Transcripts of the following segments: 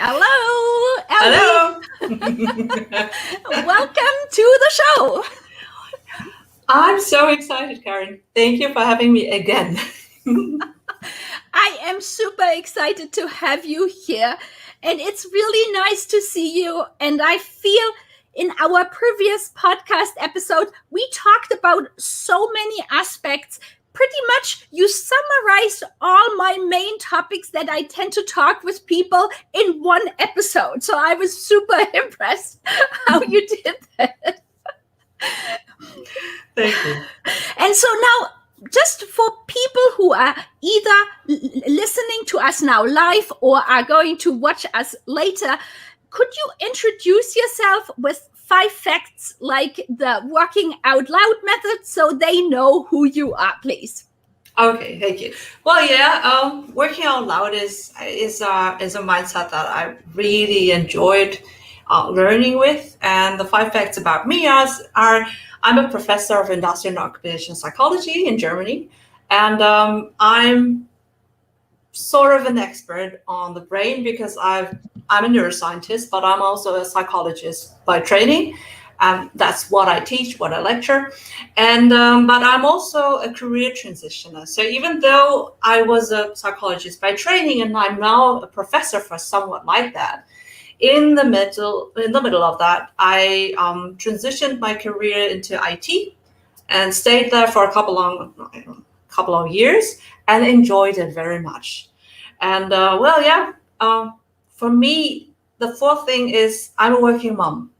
Hello, Hello. Elli. Welcome to the show. I'm so excited, Karen. Thank you for having me again. I am super excited to have you here, and it's really nice to see you. And I feel in our previous podcast episode, we talked about so many aspects. Pretty much, you summarized all my main topics that I tend to talk with people in one episode. So I was super impressed how you did that. Thank you. And so now, just for people who are either listening to us now live or are going to watch us later, could you introduce yourself with 5 facts like the working out loud method so they know who you are, please? Okay, thank you. Well, yeah, working out loud is a mindset that I really enjoyed learning with. And the 5 facts about me are I'm a professor of industrial and occupational psychology in Germany, and I'm sort of an expert on the brain because I'm a neuroscientist, but I'm also a psychologist by training. That's what I teach, what I lecture, and but I'm also a career transitioner. So even though I was a psychologist by training and I'm now a professor for somewhat like that, in the middle of that, I transitioned my career into IT and stayed there for a couple of years and enjoyed it very much. And for me, the fourth thing is I'm a working mom.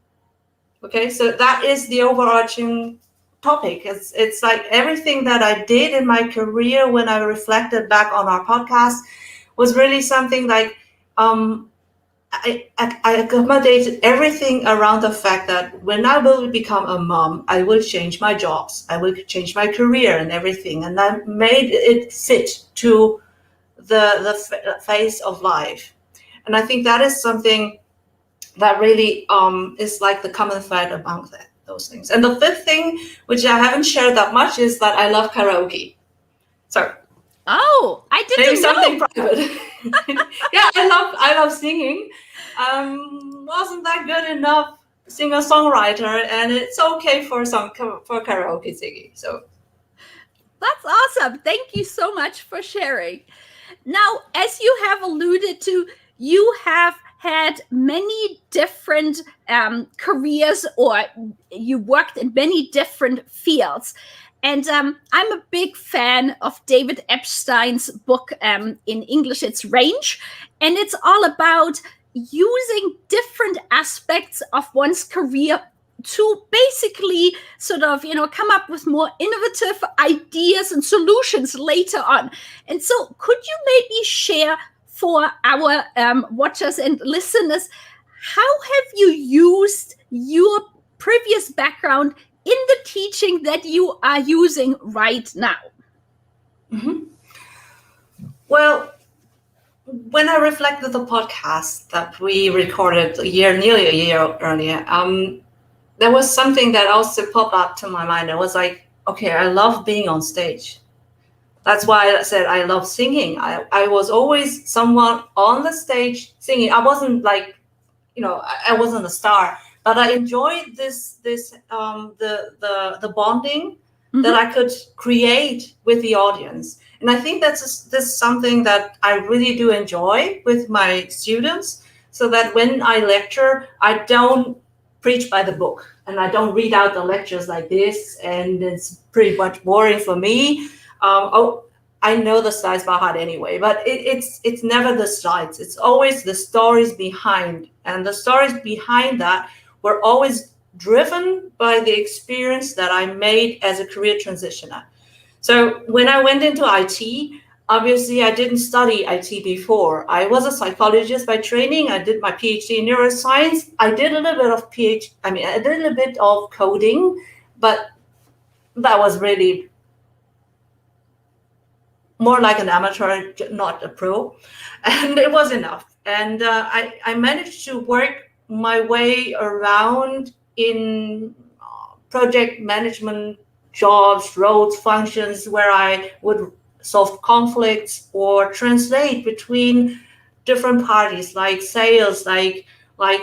Okay, so that is the overarching topic. It's like everything that I did in my career when I reflected back on our podcast was really something like I accommodated everything around the fact that when I will become a mom, I will change my jobs, I will change my career and everything, and I made it fit to the phase of life. And I think that is something that really is like the common thread among those things. And the fifth thing, which I haven't shared that much, is that I love karaoke. So I didn't maybe something know. private. Yeah, I love singing. Wasn't that good enough singer-songwriter, and it's okay for karaoke singing. So That's awesome. Thank you so much for sharing. Now, as you have alluded to, you have had many different careers, or you worked in many different fields. And I'm a big fan of David Epstein's book. In English, it's Range. And it's all about using different aspects of one's career to basically sort of, come up with more innovative ideas and solutions later on. And so could you maybe share for our watchers and listeners, how have you used your previous background in the teaching that you are using right now? Mm-hmm. Well, when I reflected the podcast that we recorded nearly a year earlier, there was something that also popped up to my mind. It was like, okay, I love being on stage. That's why I said I love singing. I was always someone on the stage singing. I wasn't like, I wasn't a star, but I enjoyed the bonding that I could create with the audience. And I think that's something that I really do enjoy with my students, so that when I lecture, I don't preach by the book and I don't read out the lectures like this, and it's pretty much boring for me. I know the slides by heart anyway, but it's never the slides. It's always the stories behind, and the stories behind that were always driven by the experience that I made as a career transitioner. So when I went into IT, obviously I didn't study IT before. I was a psychologist by training. I did my PhD in neuroscience. I did a little bit of coding, but that was really more like an amateur, not a pro, and it was enough. And I managed to work my way around in project management jobs, roles, functions, where I would solve conflicts or translate between different parties, like sales, like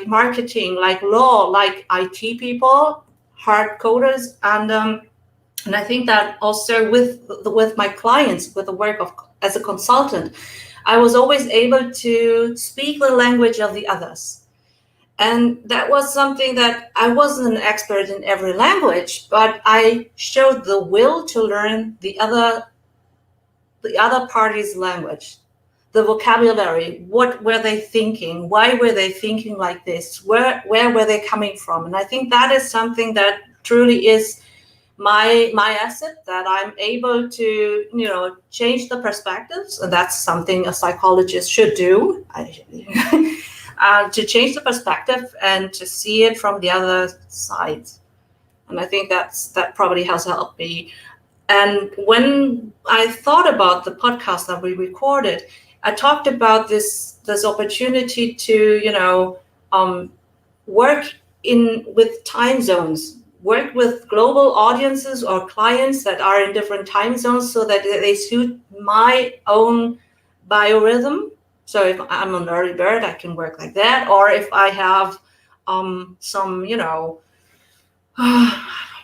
marketing, like law, like IT people, hard coders, and I think that also with my clients, with the work of as a consultant, I was always able to speak the language of the others. And that was something that I wasn't an expert in every language, but I showed the will to learn the other party's language, the vocabulary. What were they thinking? Why were they thinking like this? Where were they coming from? And I think that is something that truly is my asset, that I'm able to change the perspectives, and that's something a psychologist should do. To change the perspective and to see it from the other side. And I think that probably has helped me. And when I thought about the podcast that we recorded, I talked about this opportunity to work with time zones, work with global audiences or clients that are in different time zones, so that they suit my own biorhythm. So if I'm an early bird, I can work like that. Or if I have some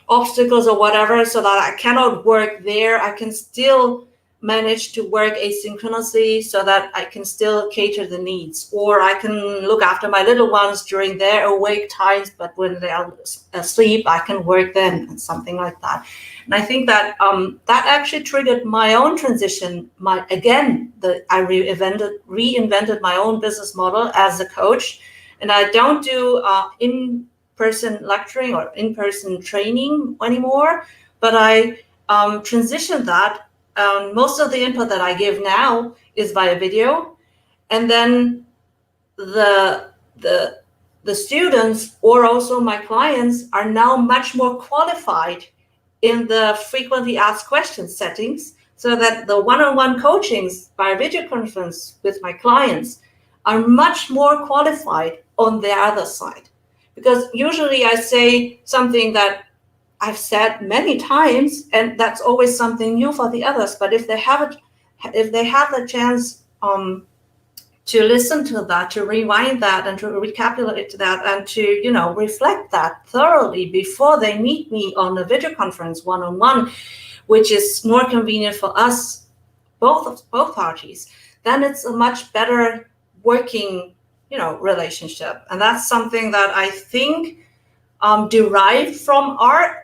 obstacles or whatever, so that I cannot work there, I can still manage to work asynchronously, so that I can still cater the needs. Or I can look after my little ones during their awake times, but when they are asleep, I can work then, and something like that. And I think that that actually triggered my own transition. I reinvented my own business model as a coach, and I don't do in-person lecturing or in-person training anymore, but I transitioned that. Most of the input that I give now is via video, and then the students, or also my clients, are now much more qualified in the frequently asked questions settings, so that the one-on-one coachings by video conference with my clients are much more qualified on the other side. Because usually I say something that I've said many times, and that's always something new for the others. But if they have the chance to listen to that, to rewind that, and to recapitulate that, and to reflect that thoroughly before they meet me on a video conference one-on-one, which is more convenient for us, both parties, then it's a much better working relationship. And that's something that I think derived from our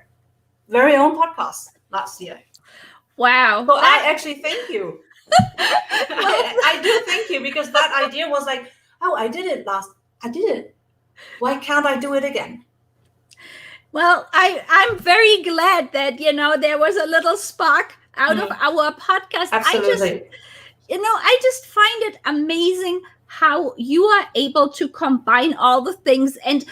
very own podcast last year. Wow. So I actually thank you. I do thank you, because that idea was like, oh, I did it. Why can't I do it again? Well, I'm very glad that there was a little spark out of our podcast. Absolutely. I just find it amazing how you are able to combine all the things. And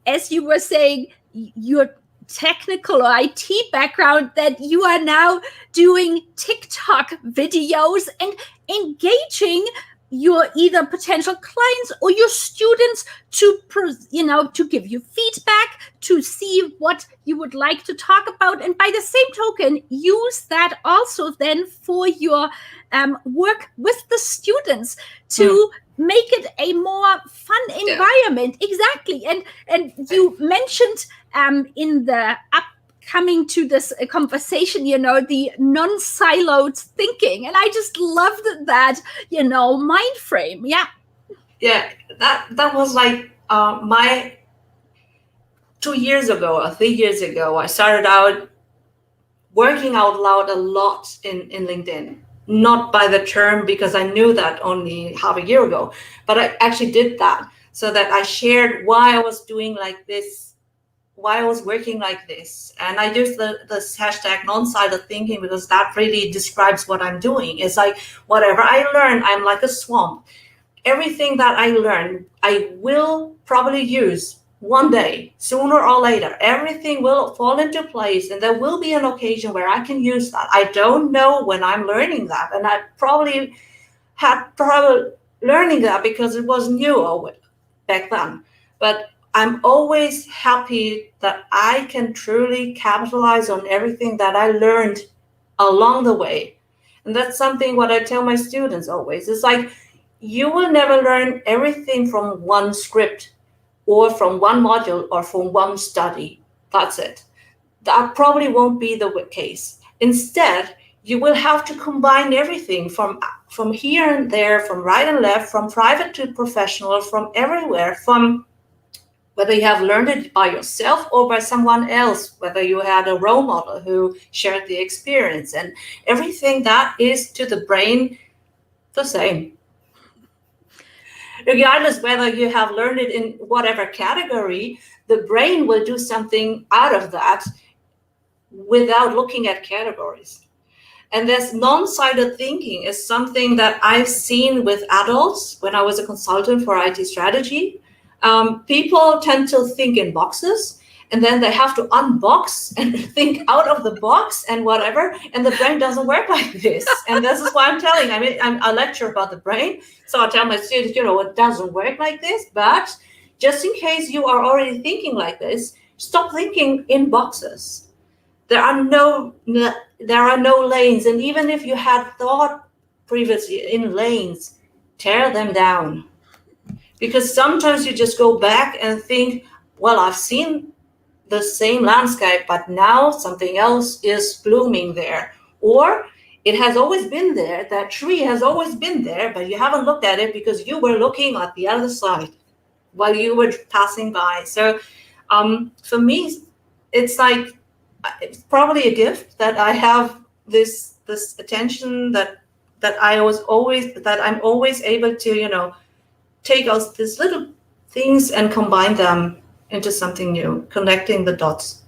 as you were saying, your technical or IT background, that you are now doing TikTok videos and engaging your either potential clients or your students to give you feedback, to see what you would like to talk about, and by the same token use that also then for your work with the students to make it a more fun environment. Exactly. And you mentioned in the coming to this conversation, the non-siloed thinking. And I just loved that, mind frame. Yeah. Yeah, that was like my 2 years ago or 3 years ago, I started out working out loud a lot in LinkedIn. Not by the term, because I knew that only half a year ago, but I actually did that so that I shared why I was doing like this, why I was working like this. And I used this hashtag non-siloed thinking, because that really describes what I'm doing. It's like whatever I learn, I'm like a swamp. Everything that I learn, I will probably use one day, sooner or later. Everything will fall into place, and there will be an occasion where I can use that. I don't know when I'm learning that, and I probably had trouble learning that because it was new back then. But I'm always happy that I can truly capitalize on everything that I learned along the way. And that's something what I tell my students always. It's like, you will never learn everything from one script or from one module or from one study. That's it. That probably won't be the case. Instead, you will have to combine everything from here and there, from right and left, from private to professional, from everywhere, from whether you have learned it by yourself or by someone else, whether you had a role model who shared the experience, and everything that is to the brain the same. Regardless whether you have learned it in whatever category, the brain will do something out of that without looking at categories. And this non-siloed thinking is something that I've seen with adults when I was a consultant for IT strategy. People tend to think in boxes, and then they have to unbox and think out of the box and whatever, and the brain doesn't work like this. And this is why I'm telling, I lecture about the brain, so I tell my students, it doesn't work like this, but just in case you are already thinking like this, stop thinking in boxes. There are no lanes, and even if you had thought previously in lanes, tear them down. Because sometimes you just go back and think, well, I've seen the same landscape, but now something else is blooming there. Or it has always been there, that tree has always been there, but you haven't looked at it because you were looking at the other side while you were passing by. So for me, it's like, it's probably a gift that I have this attention that I'm always able to, take out these little things and combine them into something new, connecting the dots.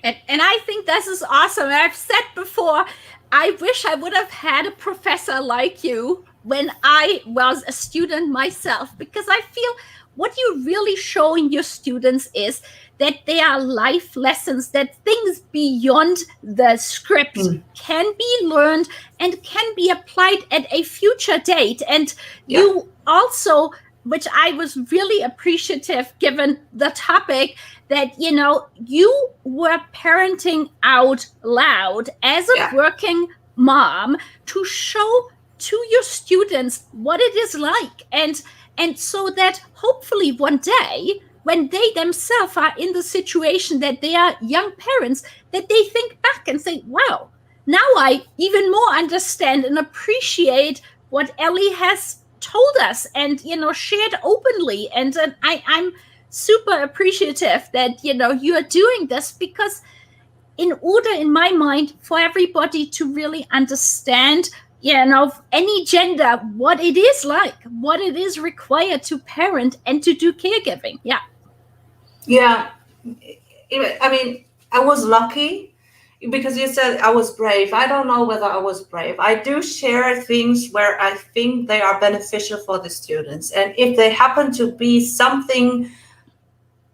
And I think this is awesome. I've said before, I wish I would have had a professor like you when I was a student myself, because I feel what you're really showing your students is that there are life lessons, that things beyond the script can be learned and can be applied at a future date. And you also, which I was really appreciative given the topic, that, you were parenting out loud as a working mom to show to your students what it is like. And so that hopefully one day, when they themselves are in the situation that they are young parents, that they think back and say, wow, now I even more understand and appreciate what Elli has told us and, shared openly. And I'm super appreciative that, you are doing this, because in order, in my mind, for everybody to really understand, any gender, what it is like, what it is required to parent and to do caregiving. Yeah. I was lucky because you said I was brave. I don't know whether I was brave. I do share things where I think they are beneficial for the students. And if they happen to be something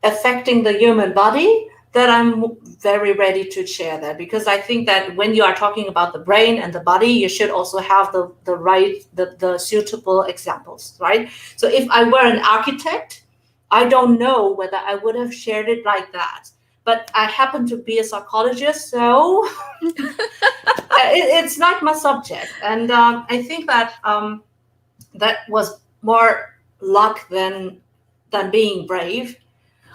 affecting the human body, then I'm very ready to share that, because I think that when you are talking about the brain and the body, you should also have the suitable examples, right? So if I were an architect, I don't know whether I would have shared it like that. But I happen to be a psychologist, so it's not my subject. And I think that that was more luck than being brave.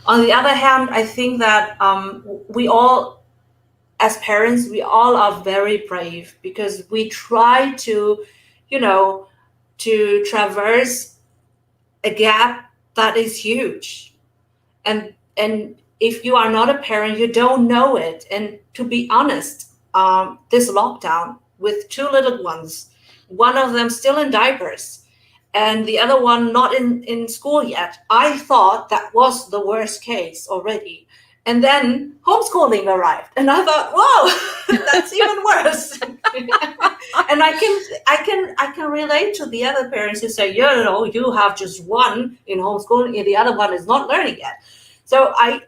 On the other hand, I think that we all, as parents, we all are very brave, because we try to, to traverse a gap that is huge. And if you are not a parent, you don't know it. And to be honest, this lockdown with two little ones, one of them still in diapers, and the other one not in school yet, I thought that was the worst case already. And then homeschooling arrived, and I thought, whoa, that's even worse. And I can relate to the other parents who say, you have just one in homeschooling, and the other one is not learning yet. So I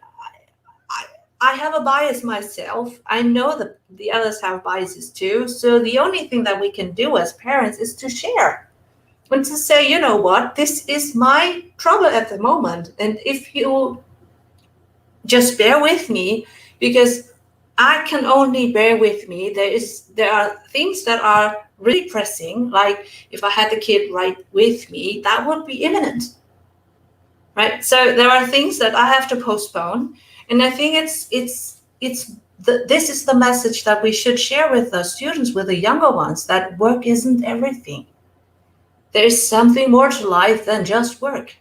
have a bias myself. I know that the others have biases too. So the only thing that we can do as parents is to share. And to say, you know what, this is my trouble at the moment. And if you just bear with me, because I can only bear with me. There are things that are really pressing, like if I had the kid right with me, that would be imminent, right? So there are things that I have to postpone, and I think this is the message that we should share with the students, with the younger ones, that work isn't everything. There's something more to life than just work.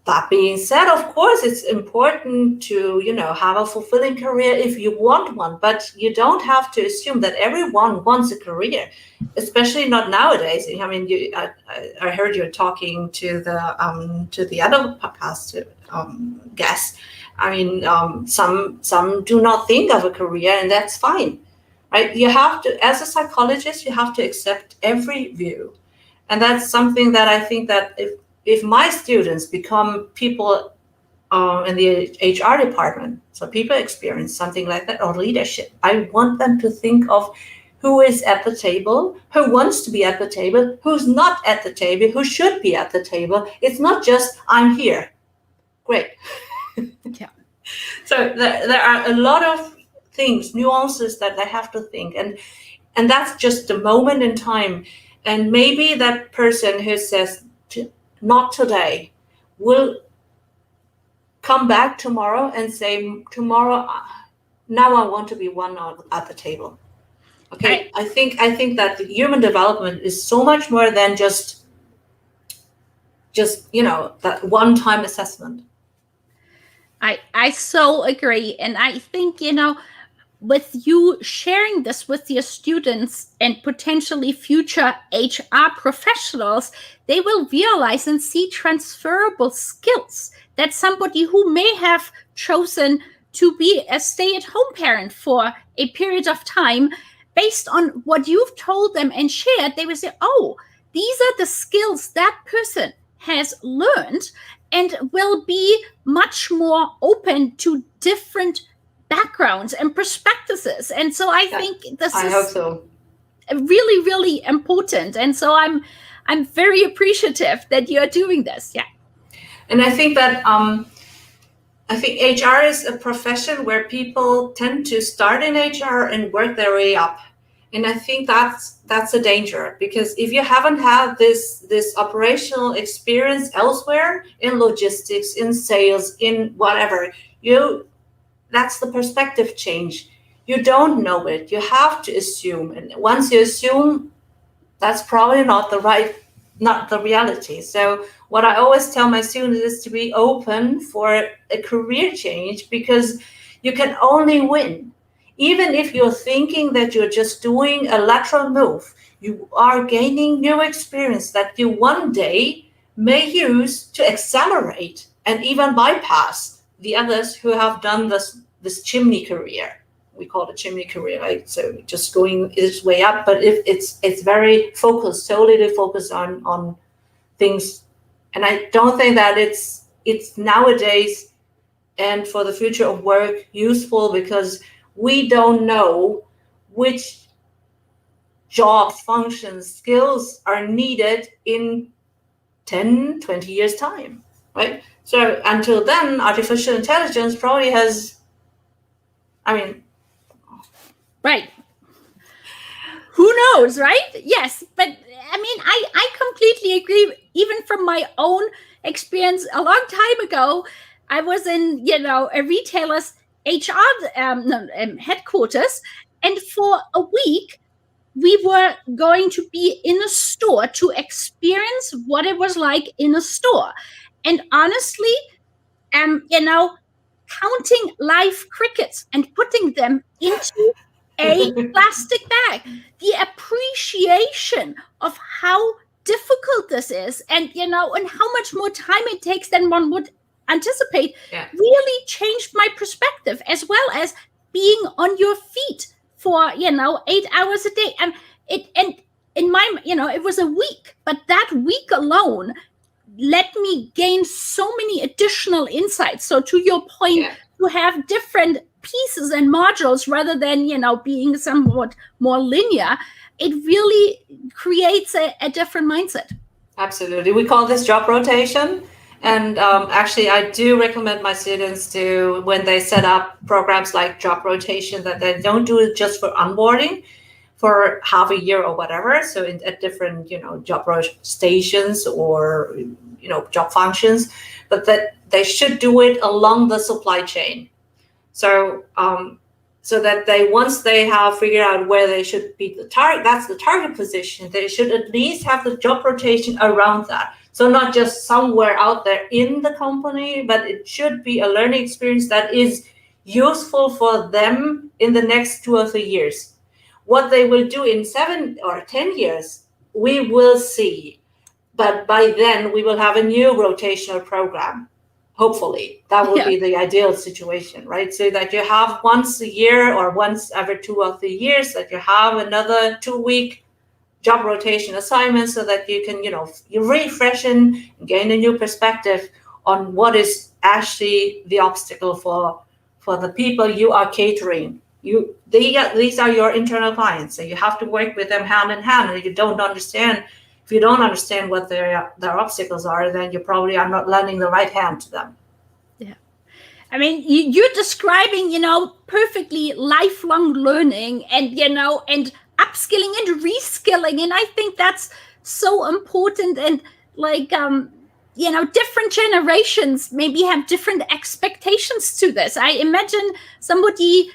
That being said, of course, it's important to, have a fulfilling career if you want one, but you don't have to assume that everyone wants a career, especially not nowadays. I mean, I heard you talking to the other podcast guests. I mean, some do not think of a career, and that's fine, right? You have to, as a psychologist, you have to accept every view, and that's something that I think that if my students become people in the HR department, so people experience something like that, or leadership, I want them to think of who is at the table, who wants to be at the table, who's not at the table, who should be at the table. It's not just, I'm here. Great. Yeah. So there are a lot of things, nuances that they have to think. And that's just a moment in time. And maybe that person who says, not today, will come back tomorrow and say, tomorrow, now I want to be one at the table. Okay, I think that the human development is so much more than just that one-time assessment. I so agree. And I think, with you sharing this with your students and potentially future HR professionals, they will realize and see transferable skills that somebody who may have chosen to be a stay-at-home parent for a period of time, based on what you've told them and shared, they will say, oh, these are the skills that person has learned, and will be much more open to different backgrounds and perspectives. And so I think this I hope so. Really, really important. And so I'm very appreciative that you're doing this. Yeah. And I think that HR is a profession where people tend to start in HR and work their way up. And I think that's a danger, because if you haven't had this operational experience elsewhere, in logistics, in sales, in whatever, that's the perspective change. You don't know it. You have to assume. And once you assume, that's probably not the reality. So what I always tell my students is to be open for a career change, because you can only win. Even if you're thinking that you're just doing a lateral move, you are gaining new experience that you one day may use to accelerate and even bypass the others who have done this chimney career. We call it chimney career, right? So just going its way up, but if it's very focused, solely focused on things. And I don't think that it's nowadays and for the future of work useful, because we don't know which jobs, functions, skills are needed in 10, 20 years time, right? So until then, artificial intelligence probably has, right. Who knows, right? Yes, but I completely agree. Even from my own experience, a long time ago, I was in, a retailer's HR headquarters, and for a week, we were going to be in a store to experience what it was like in a store. And honestly, counting live crickets and putting them into a plastic bag, the appreciation of how difficult this is, and and how much more time it takes than one would anticipate, really changed my perspective, as well as being on your feet for 8 hours a day. And in my it was a week, but that week alone let me gain so many additional insights. So to your point, to have different pieces and modules rather than being somewhat more linear, it really creates a different mindset. Absolutely. We call this job rotation. And actually, I do recommend my students to, when they set up programs like job rotation, that they don't do it just for onboarding for half a year or whatever. So at different, job stations or, job functions, but that they should do it along the supply chain. So, so that once they have figured out where they should be that's the target position, they should at least have the job rotation around that. So not just somewhere out there in the company, but it should be a learning experience that is useful for them in the next 2 or 3 years. What they will do in 7 or 10 years, we will see. But by then we will have a new rotational program. Hopefully, that would be the ideal situation, right? So that you have once a year or once every 2 or 3 years, that you have another 2-week job rotation assignment, so that you can, you refresh and gain a new perspective on what is actually the obstacle for the people you are catering. These are your internal clients, so you have to work with them hand in hand. And if you don't understand what their obstacles are, then you probably are not lending the right hand to them. Yeah. I mean, you're describing, perfectly lifelong learning and, and upskilling and reskilling. And I think that's so important. And like, different generations maybe have different expectations to this. I imagine somebody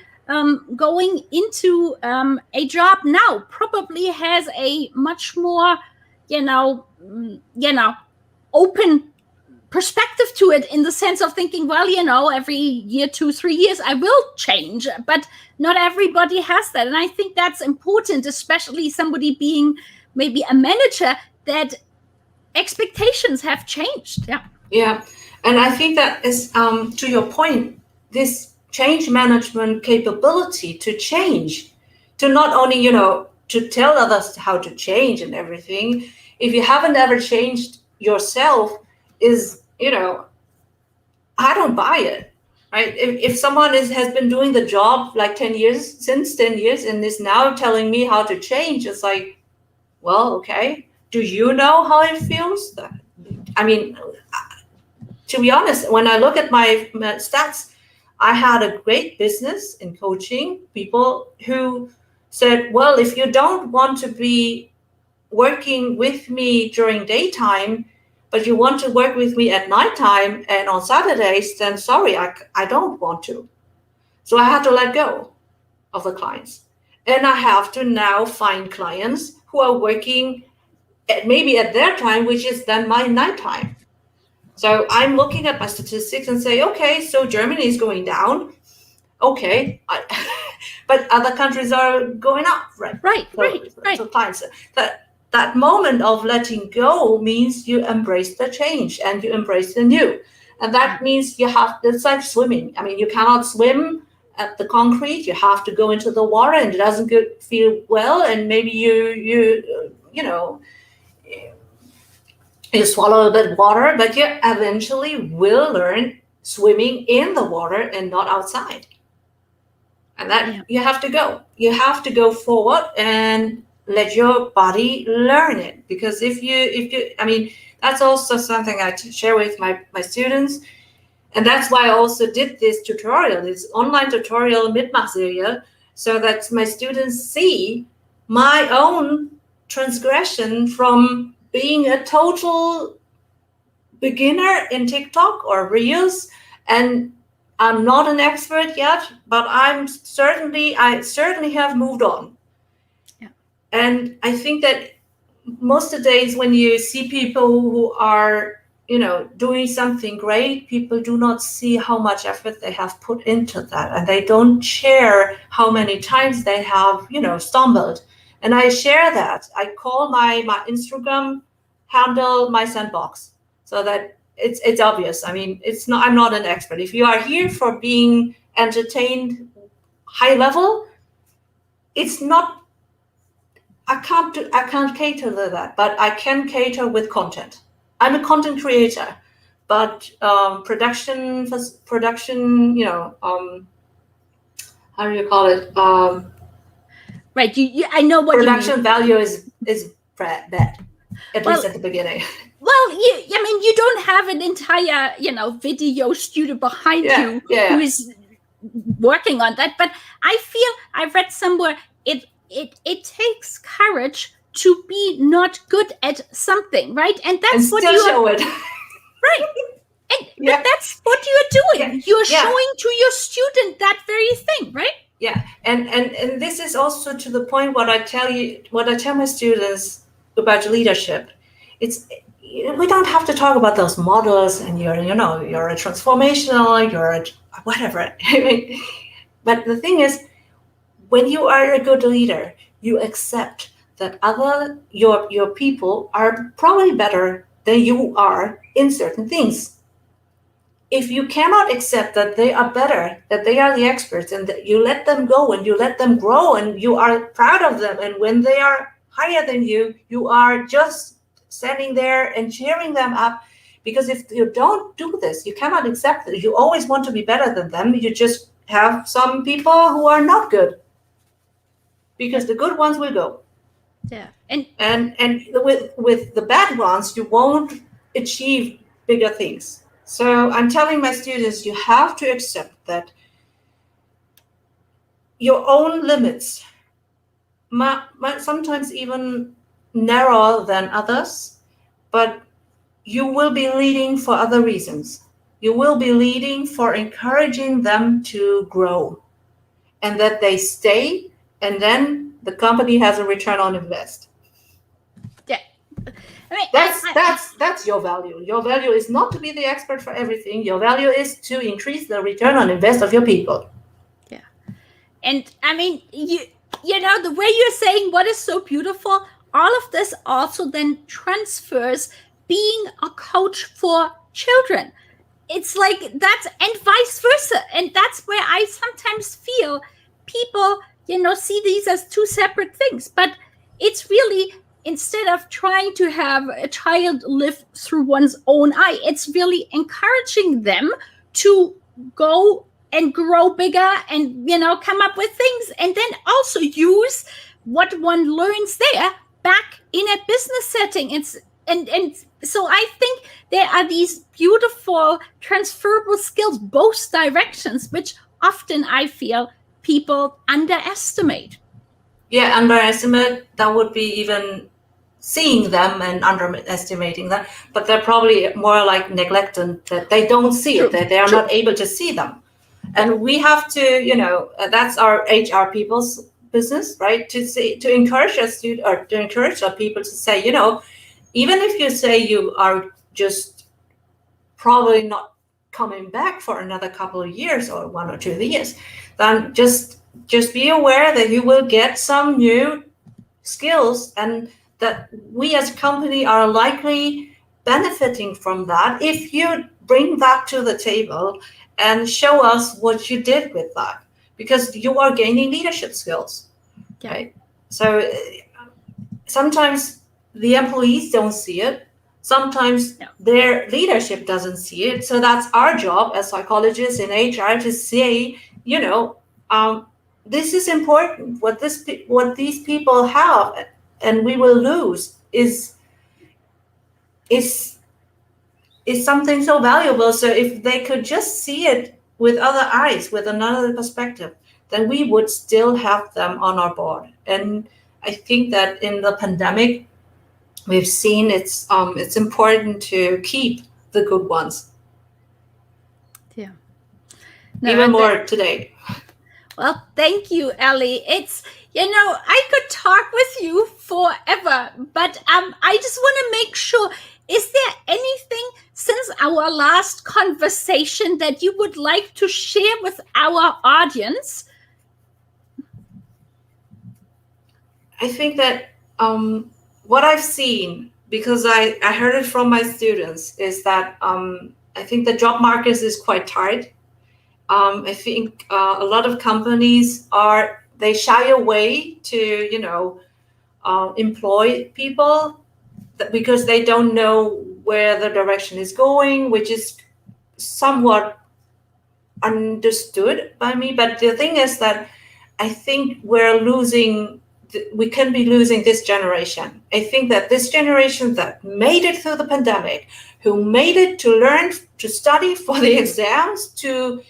going into a job now probably has a much more, open perspective to it, in the sense of thinking, well, every year, 2-3 years, I will change. But not everybody has that. And I think that's important, especially somebody being maybe a manager, that expectations have changed. Yeah. Yeah. And I think that is, to your point, this change management capability to change, to not only, to tell others how to change and everything, if you haven't ever changed yourself, is, I don't buy it, right? If someone has been doing the job like 10 years, since 10 years, and is now telling me how to change, it's like, well, okay, do you know how it feels? I mean, to be honest, when I look at my stats, I had a great business in coaching people who said, well, if you don't want to be working with me during daytime, but you want to work with me at nighttime and on Saturdays, then sorry, I don't want to. So I had to let go of the clients. And I have to now find clients who are working maybe at their time, which is then my nighttime. So I'm looking at my statistics and say, okay, so Germany is going down. Okay, but other countries are going up, right? Right. So clients, that moment of letting go means you embrace the change and you embrace the new. And that means it's like swimming. I mean, you cannot swim at the concrete. You have to go into the water, and it doesn't feel well. And maybe you swallow a bit of water, but you eventually will learn swimming in the water and not outside. And that you have to go. You have to go forward and let your body learn it. Because if you, I mean, that's also something I share with my students. And that's why I also did this tutorial, this online tutorial Mitmachserie, so that my students see my own transgression from being a total beginner in TikTok or Reels, and I'm not an expert yet, but I certainly have moved on. Yeah. And I think that most of the days when you see people who are, doing something great, people do not see how much effort they have put into that, and they don't share how many times they have, stumbled. And I share that. I call my Instagram handle my sandbox, so that it's obvious. I mean, I'm not an expert. If you are here for being entertained high level, it's not, I can't cater to that, but I can cater with content. I'm a content creator, but production, how do you call it? Right. I know what production you mean. value is bad, at least at the beginning. Well, I mean, you don't have an entire, video studio behind you who is working on that. But I feel I've read somewhere it takes courage to be not good at something, right? And and that's what still you are, show it. right. But that's what you're doing. You're showing to your student that very thing, right? Yeah, and this is also to the point what I tell my students about leadership. It's we don't have to talk about those models and you're a transformational, you're a whatever. I mean, but the thing is, when you are a good leader, you accept that your people are probably better than you are in certain things. If you cannot accept that they are better, that they are the experts, and that you let them go and you let them grow and you are proud of them, and when they are higher than you are just standing there and cheering them up. Because if you don't do this, you cannot accept that. You always want to be better than them. You just have some people who are not good, because the good ones will go. Yeah. And with the bad ones, you won't achieve bigger things. So I'm telling my students, you have to accept that your own limits might sometimes even narrower than others, but you will be leading for other reasons. You will be leading for encouraging them to grow and that they stay, and then the company has a return on invest. Yeah. I mean, That's your value. Your value is not to be the expert for everything. Your value is to increase the return on invest of your people. Yeah. And I mean, the way you're saying what is so beautiful, all of this also then transfers being a coach for children. It's like that's, and vice versa. And that's where I sometimes feel people, see these as two separate things. But it's really, instead of trying to have a child live through one's own eye, it's really encouraging them to go and grow bigger and, come up with things, and then also use what one learns there back in a business setting. And so I think there are these beautiful transferable skills, both directions, which often I feel people underestimate. Yeah, underestimate, that would be even seeing them and underestimating them, but they're probably more like neglected, that they don't see it, that they are not able to see them. And we have to, that's our HR people's business, right? To encourage us or to encourage our people to say, even if you say you are just probably not coming back for another couple of years or 1 or 2 years, then just be aware that you will get some new skills, and that we as a company are likely benefiting from that if you bring that to the table and show us what you did with that, because you are gaining leadership skills. Yeah. Right? So sometimes the employees don't see it. Sometimes their leadership doesn't see it. So that's our job as psychologists in HR to say, this is important. What these people have, and we will lose, is something so valuable. So if they could just see it with other eyes, with another perspective, then we would still have them on our board. And I think that in the pandemic, we've seen it's important to keep the good ones. Yeah. Even more today. Well, thank you, Elli. It's, I could talk with you forever, but I just want to make sure, is there anything since our last conversation that you would like to share with our audience? I think that what I've seen, because I heard it from my students, is that I think the job market is quite tight. I think a lot of companies they shy away to employ people because they don't know where the direction is going, which is somewhat understood by me. But the thing is that I think we're losing we can be losing this generation. I think that this generation that made it through the pandemic, who made it to learn to study for the exams, to,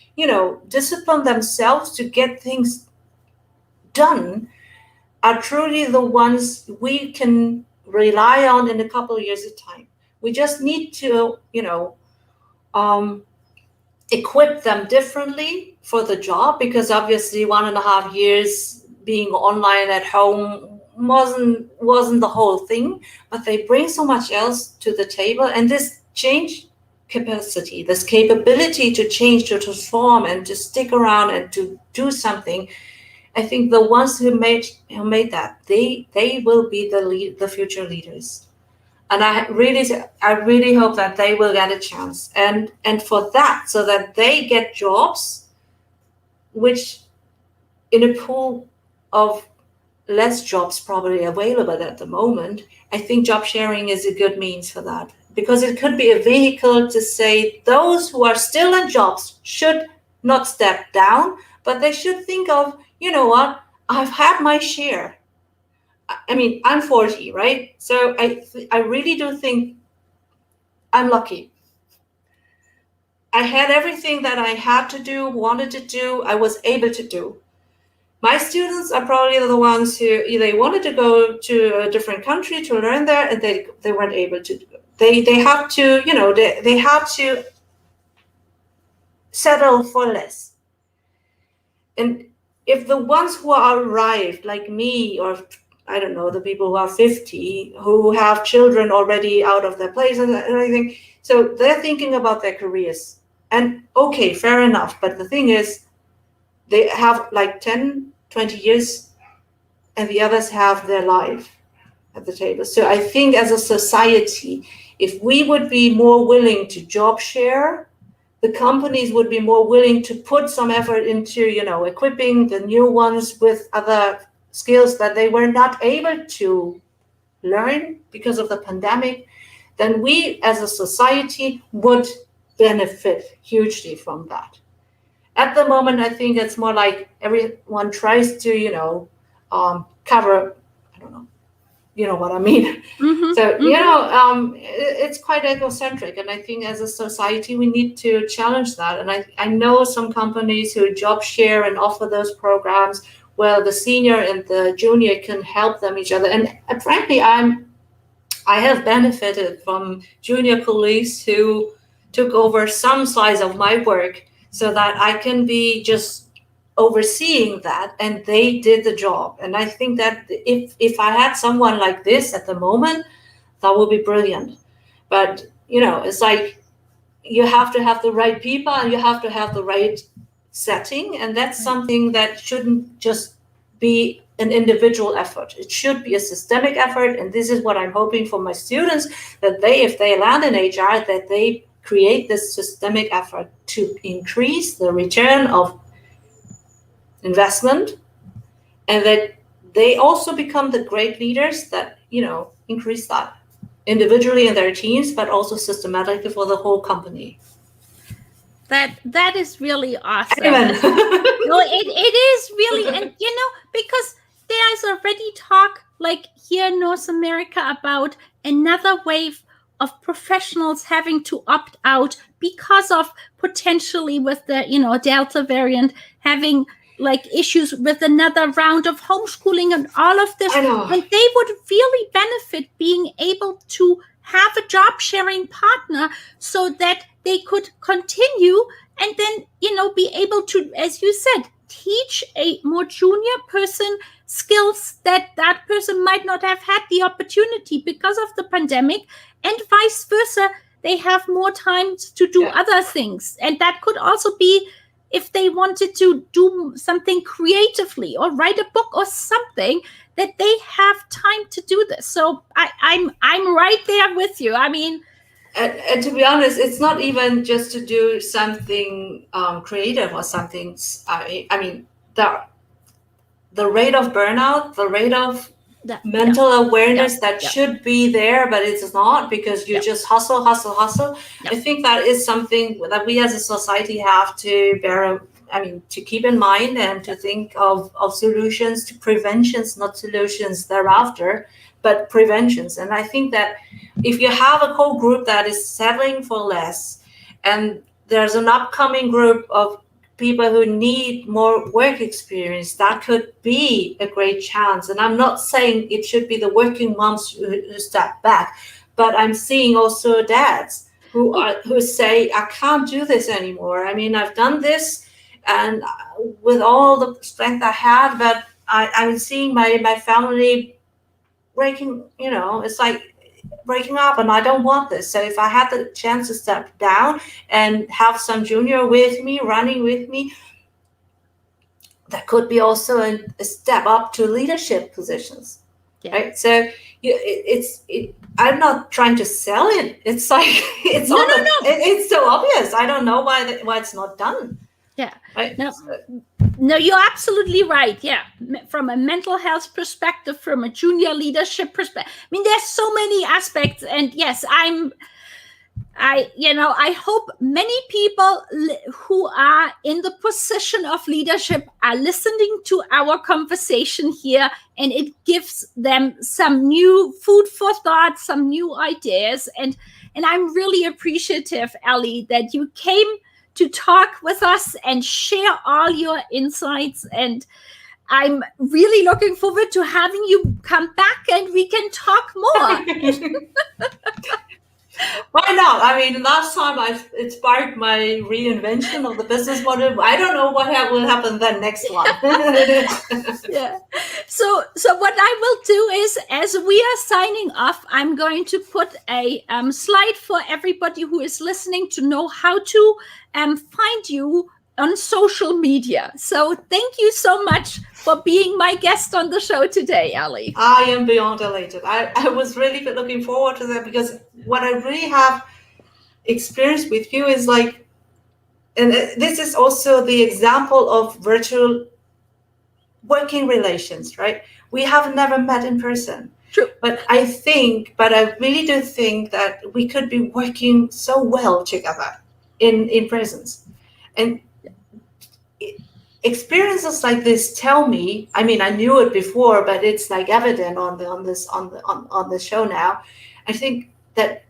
discipline themselves to get things done, are truly the ones we can rely on in a couple of years of time. We just need to, equip them differently for the job, because obviously 1.5 years being online at home wasn't the whole thing, but they bring so much else to the table, and this change capacity, this capability to change, to transform, and to stick around and to do something. I think the ones who made that, they will be the future leaders. And I really hope that they will get a chance, and for that, so that they get jobs, which in a pool of less jobs probably available at the moment, I think job sharing is a good means for that, because it could be a vehicle to say those who are still in jobs should not step down, but they should think of, you know what, I've had my share. I mean, I'm 40, right? So I really do think I'm lucky. I had everything that I had to do, wanted to do, I was able to do. My students are probably the ones who they wanted to go to a different country to learn there, and they weren't able to. They had to, they had to settle for less. And if the ones who are arrived, like me, or I don't know, the people who are 50, who have children already out of their place and everything, so they're thinking about their careers. And okay, fair enough. But the thing is, they have like 10, 20 years, and the others have their life at the table. So I think as a society, if we would be more willing to job share, the companies would be more willing to put some effort into, equipping the new ones with other skills that they were not able to learn because of the pandemic, then we as a society would benefit hugely from that. At the moment, I think it's more like everyone tries to, cover, I don't know, you know what I mean? Mm-hmm, So, mm-hmm. it's quite egocentric. And I think as a society, we need to challenge that. And I know some companies who job share and offer those programs where the senior and the junior can help them each other. And frankly, I have benefited from junior colleagues who took over some slice of my work so that I can be just overseeing that, and they did the job. And I think that if I had someone like this at the moment, that would be brilliant. But it's like you have to have the right people, and you have to have the right setting, and that's something that shouldn't just be an individual effort. It should be a systemic effort, and this is what I'm hoping for my students, that if they land in HR, that they create this systemic effort to increase the return of investment, and that they also become the great leaders that increase that individually in their teams, but also systematically for the whole company. That is really awesome. Amen. No, it is really, and because there's already talk like here in North America about another wave of professionals having to opt out because of potentially with the Delta variant having like issues with another round of homeschooling and all of this. I know. And they would really benefit being able to have a job sharing partner so that they could continue and then, be able to, as you said, teach a more junior person skills that person might not have had the opportunity because of the pandemic, and vice versa. They have more time to do other things. And that could also be if they wanted to do something creatively or write a book or something, that they have time to do this. So I'm right there with you. I mean, and to be honest, it's not even just to do something creative or something. I mean, the rate of burnout, the rate of mental awareness that should be there, but it's not, because you just hustle. I think that is something that we as a society have to bear to keep in mind and to think of solutions to preventions, not solutions thereafter, but preventions. And I think that if you have a core group that is settling for less, and there's an upcoming group of people who need more work experience, that could be a great chance. And I'm not saying it should be the working moms who step back, but I'm seeing also dads who say, I can't do this anymore. I mean, I've done this, and with all the strength I had, but I'm seeing my family breaking, it's like breaking up, and I don't want this. So if I had the chance to step down and have some junior with me, running with me, that could be also a step up to leadership positions. Yeah. Right? So I'm not trying to sell it. It's like it's it's so obvious. I don't know why it's not done. Yeah. Right? No, you're absolutely right. Yeah. From a mental health perspective, from a junior leadership perspective. I mean, there's so many aspects. And yes, I hope many people who are in the position of leadership are listening to our conversation here, and it gives them some new food for thought, some new ideas. And I'm really appreciative, Elli, that you came to talk with us and share all your insights. And I'm really looking forward to having you come back and we can talk more. Why not? I mean, last time it sparked my reinvention of the business model. I don't know what will happen then next one. Yeah. So what I will do is, as we are signing off, I'm going to put a slide for everybody who is listening to know how to find you on social media. So thank you so much for being my guest on the show today, Elli. I am beyond elated. I was really looking forward to that, because what I really have experienced with you is like, and this is also the example of virtual working relations, right? We have never met in person. True. But I really do think that we could be working so well together in presence. And experiences like this tell me, I mean, I knew it before, but it's like evident on the show now. I think that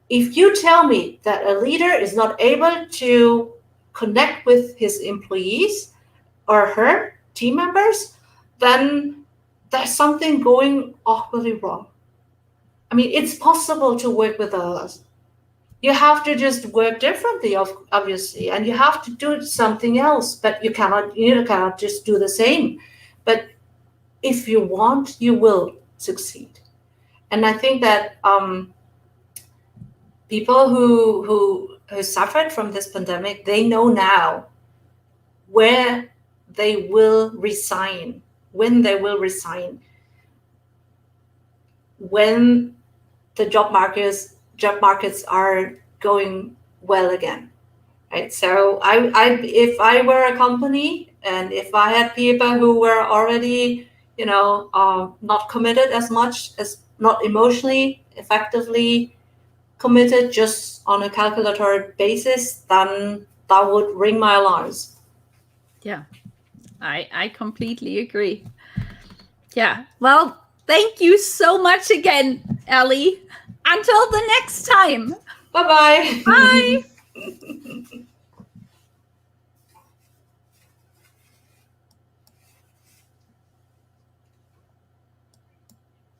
if you tell me that a leader is not able to connect with his employees or her team members, then there's something going awkwardly wrong. I mean, it's possible to work with others. You have to just work differently, obviously, and you have to do something else, but you cannot just do the same. But if you want, you will succeed. And I think that people who suffered from this pandemic, they know now where they will resign, when they will resign, when the job markets are going well again, right? So if I were a company, and if I had people who were already, not committed as much, as not emotionally effectively committed, just on a calculatory basis, then that would ring my alarms. Yeah, I completely agree. Yeah, well, thank you so much again, Elli. Until the next time. Bye-bye. Bye.